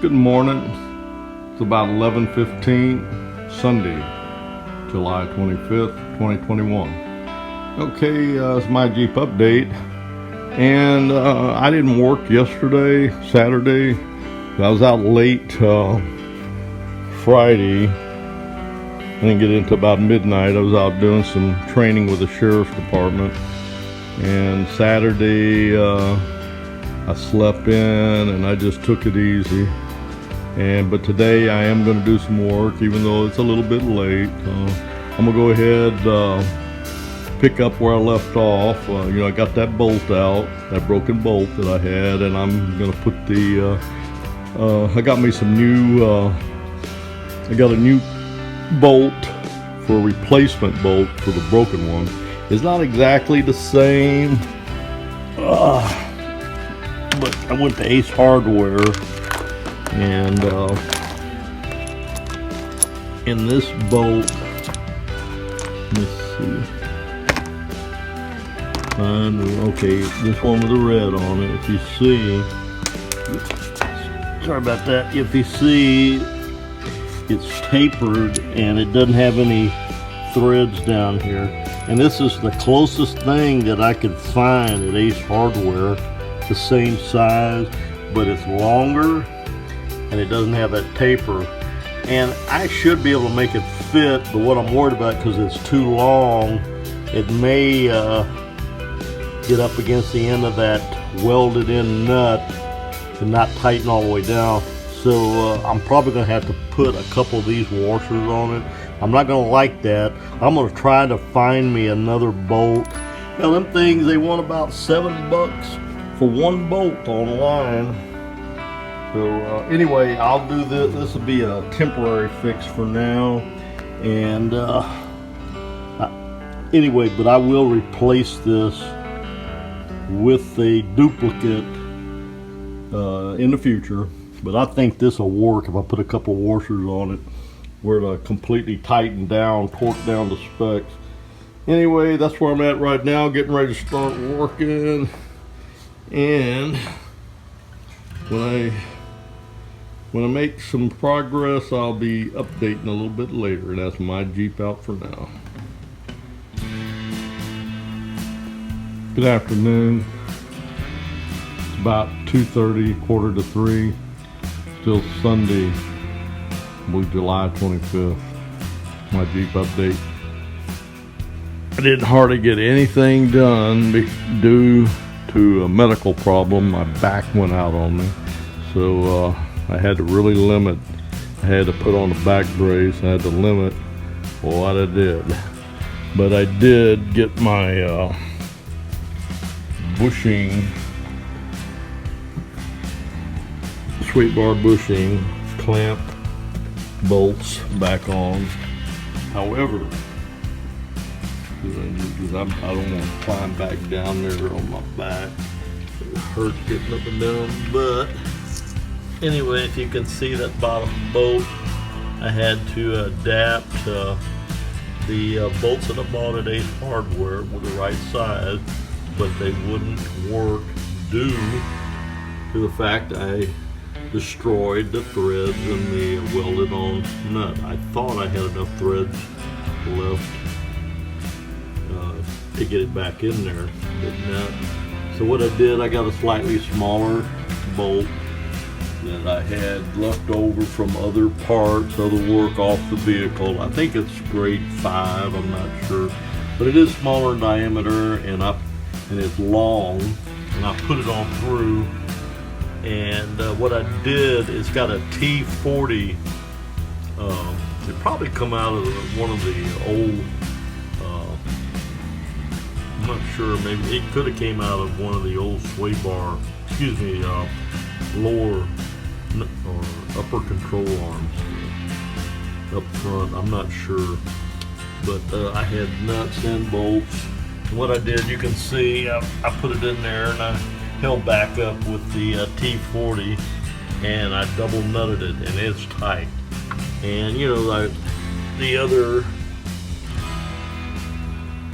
Good morning. It's about 11:15, Sunday, July 25th, 2021. Okay, it's my Jeep update. And I didn't work yesterday, Saturday. I was out late Friday. I didn't get into about midnight. I was out doing some training with the sheriff's department. And Saturday, I slept in and I just took it easy. But today I am going to do some work, even though it's a little bit late. I'm going to go ahead, pick up where I left off. I got that bolt out, that broken bolt that I had, and I'm going to put I got me some new, I got a new bolt for a replacement bolt for the broken one. It's not exactly the same, but I went to Ace Hardware, and in this bolt, let's see, okay, this one with the red on it, if you see, sorry about that, if you see, it's tapered and it doesn't have any threads down here. And this is the closest thing that I could find at Ace Hardware, the same size, but it's longer and it doesn't have that taper. And I should be able to make it fit, but what I'm worried about, because it's too long, it may get up against the end of that welded in nut and not tighten all the way down. So I'm probably going to have to put a couple of these washers on it. I'm not going to like that. I'm going to try to find me another bolt. Now them things, they want about $7 for one bolt online. So anyway, I'll do this. This will be a temporary fix for now. And anyway, but I will replace this with a duplicate in the future. But I think this will work if I put a couple washers on it where it'll completely tighten down, torque down the specs. Anyway, that's where I'm at right now, getting ready to start working. And when I make some progress, I'll be updating a little bit later. That's my Jeep out for now. Good afternoon. It's about 2:30, quarter to 3. Still Sunday, July 25th. My Jeep update. I didn't hardly get anything done due to a medical problem. My back went out on me, so I had to really limit. I had to put on a back brace. I had to limit what I did. But I did get my bushing, sweet bar bushing clamp bolts back on. However, because I don't want to climb back down there on my back. It hurts getting up and down. But anyway, if you can see that bottom bolt, I had to adapt the bolts that I bought at Ace Hardware with the right size, but they wouldn't work due to the fact I destroyed the threads in the welded on nut. I thought I had enough threads left to get it back in there, but not. So what I did, I got a slightly smaller bolt that I had left over from other parts, other work off the vehicle. I think it's grade 5, I'm not sure, but it is smaller in diameter and it's long, and I put it on through. And what I did is got a T40. It probably come out of one of the old. I'm not sure. Maybe it could have came out of one of the old sway bar. Excuse me, lower or upper control arms up front. I'm not sure, but I had nuts and bolts. And what I did, you can see, I put it in there and I held back up with the T40 and I double nutted it, and it's tight. And like the other,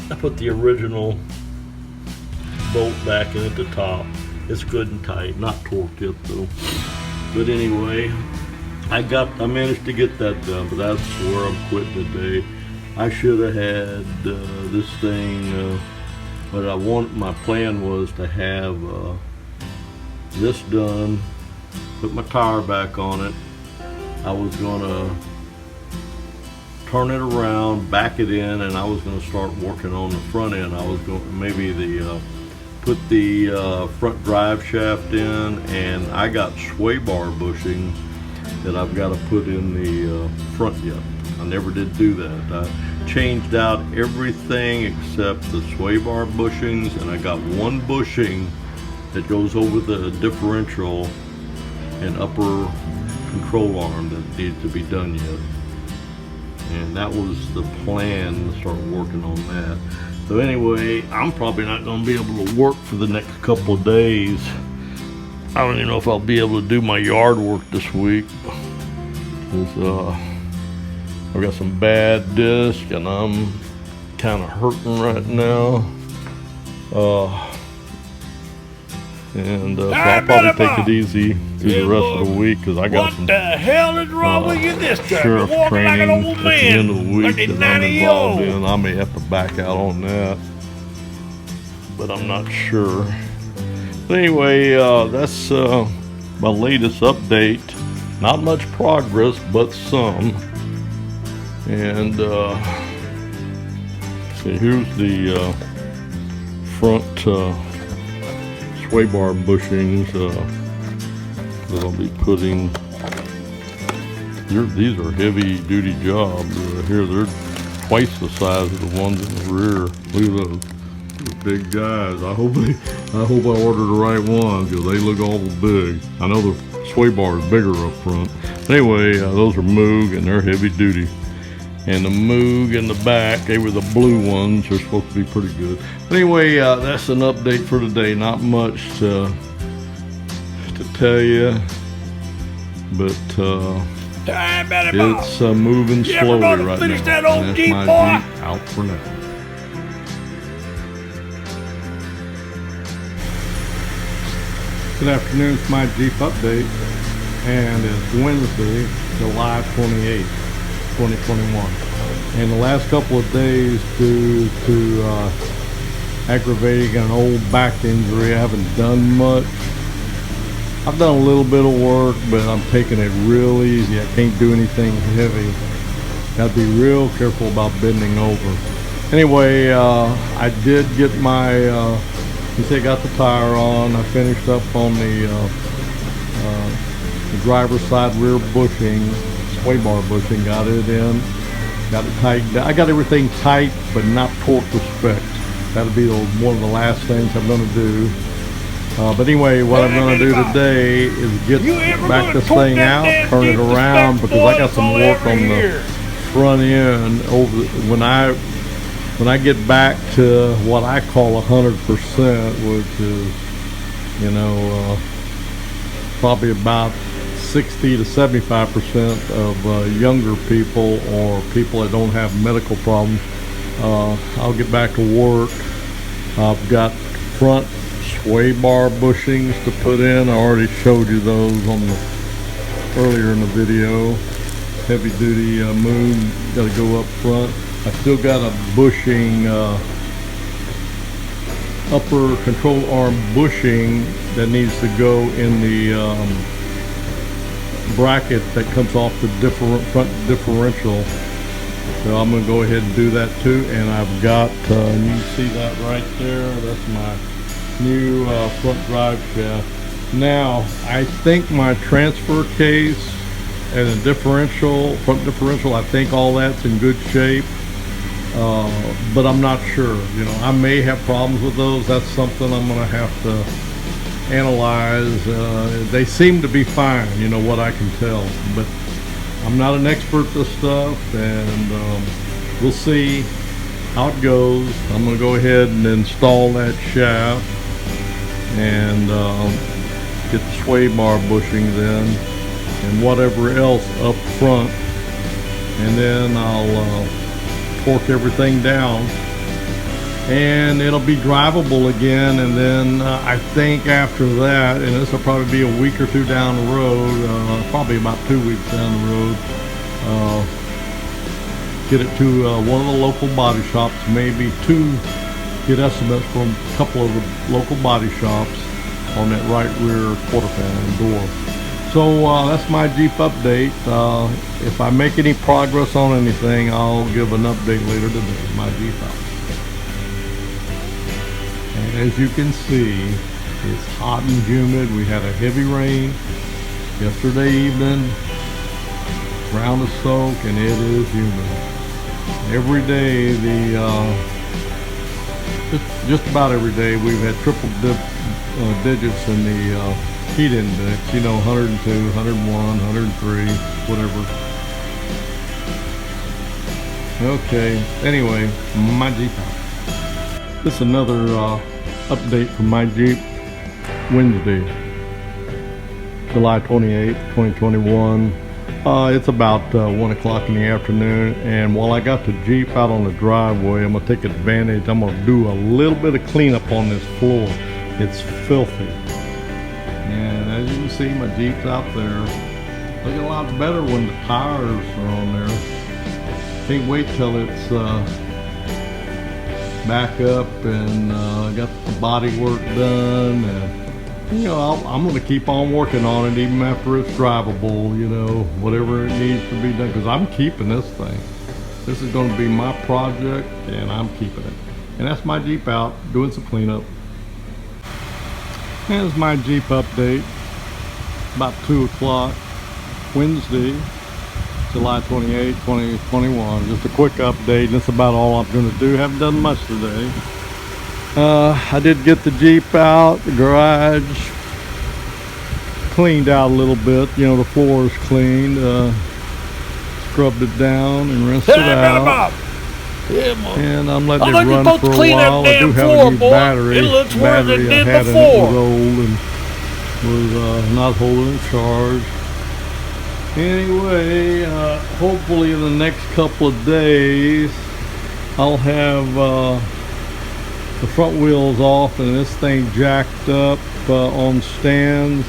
I put the original bolt back in at the top. It's good and tight, not torqued yet though. But anyway, I managed to get that done, but that's where I'm quitting today. I should have had this thing, but my plan was to have this done, put my tire back on it. I was gonna turn it around, back it in, and I was gonna start working on the front end. I was going put the front drive shaft in, and I got sway bar bushings that I've got to put in the front yet. I never did do that. I changed out everything except the sway bar bushings, and I got one bushing that goes over the differential and upper control arm that needs to be done yet. And that was the plan, to start working on that. So anyway, I'm probably not going to be able to work for the next couple of days. I don't even know if I'll be able to do my yard work this week. I've got some bad disc and I'm kind of hurting right now. So I'll probably take it easy through the rest of the week, because I got some what the hell is wrong with you this time? sheriff You're walking like an training old at the man. end of the week Like that I'm 90 involved years in. I may have to back out on that, but I'm not sure. But anyway, that's my latest update. Not much progress, but some. And see, here's the front sway bar bushings that I'll be putting. These are heavy duty jobs. Here they're twice the size of the ones in the rear. Look at those big guys. I hope I ordered the right ones, because they look awful big. I know the sway bar is bigger up front. But anyway, those are Moog, and they're heavy duty. And the Moog in the back, they were the blue ones. They're supposed to be pretty good. But anyway, that's an update for today. Not much to tell you, but it's moving slowly right now. That old And that's Jeep, my boy? Jeep out for now. Good afternoon, it's my Jeep update, and it's Wednesday, July 28th, 2021. And the last couple of days, due to aggravating an old back injury, I haven't done much. I've done a little bit of work, but I'm taking it real easy. I can't do anything heavy. Gotta be real careful about bending over. Anyway, I did get my you see, I got the tire on. I finished up on the driver's side rear bushing, sway bar bushing, got it in, got it tightened. I got everything tight, but not torqued to spec. That'll be one of the last things I'm going to do. But anyway, what I'm going to do today is get back this thing out, turn it around, because I got some work on the front end over when I get back to what I call 100%, which is, probably about 60 to 75% of younger people or people that don't have medical problems. I'll get back to work. I've got front sway bar bushings to put in. I already showed you those earlier in the video. Heavy duty Moog, got to go up front. I still got a bushing, upper control arm bushing that needs to go in the bracket that comes off the front differential. So I'm going to go ahead and do that too. And I've got, you can see that right there. That's my new front drive shaft. Now, I think my transfer case and the front differential, I think all that's in good shape. But I'm not sure. I may have problems with those. That's something I'm going to have to analyze. They seem to be fine, what I can tell. But I'm not an expert at this stuff, and we'll see how it goes. I'm going to go ahead and install that shaft and get the sway bar bushings in and whatever else up front, and then I'll torque everything down and it'll be drivable again. And then I think after that, and this will probably be a week or two down the road, probably about 2 weeks down the road, get it to one of the local body shops, maybe two, get estimates from a couple of the local body shops on that right rear quarter panel door. So that's my Jeep update. If I make any progress on anything, I'll give an update later today, my Jeep out. And as you can see, it's hot and humid. We had a heavy rain yesterday evening, ground is soaked, and it is humid. Every day, just about every day, we've had triple digits in the heat index, 102, 101, 103, whatever. Okay, anyway, my Jeep out. This is another update from my Jeep. Wednesday, July 28, 2021. It's about 1 o'clock in the afternoon, and while I got the Jeep out on the driveway, I'm going to take advantage. I'm going to do a little bit of cleanup on this floor. It's filthy. And as you can see, my Jeep's out there. Looking a lot better when the tires are on there. Can't wait till it's back up and got the body work done. And I'm going to keep on working on it even after it's drivable, whatever it needs to be done, because I'm keeping this thing. This is going to be my project, and I'm keeping it. And that's my Jeep out, doing some cleanup. Here's my Jeep update, about 2 o'clock, Wednesday, July 28, 2021. Just a quick update, and that's about all I'm going to do. Haven't done much today. I did get the Jeep out, the garage cleaned out a little bit. The floor is cleaned. Scrubbed it down and rinsed it out. Yeah, and I'm letting it I think run you're for supposed a to clean while. that I do damn have floor, a new boy. battery. It looks worse than it Battery I did had in it before. was old and was not holding its charge. Anyway, hopefully in the next couple of days I'll have the front wheels off and this thing jacked up on stands,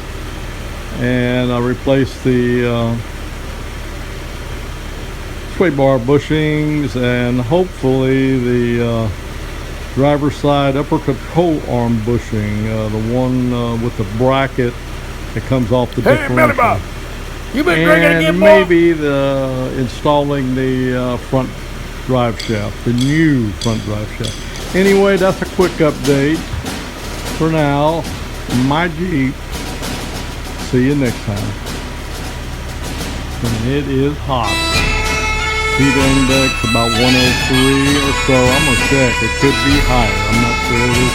and I replaced the sway bar bushings, and hopefully the driver's side upper control arm bushing, the one with the bracket that comes off the Hey, Billy differential. Bob, you been drinking And again, boy? maybe installing the front drive shaft, the new front drive shaft. Anyway, that's a quick update for now. My Jeep. See you next time. And it is hot. Heat index about 103 or so. I'm gonna check. It could be higher. I'm not sure. It is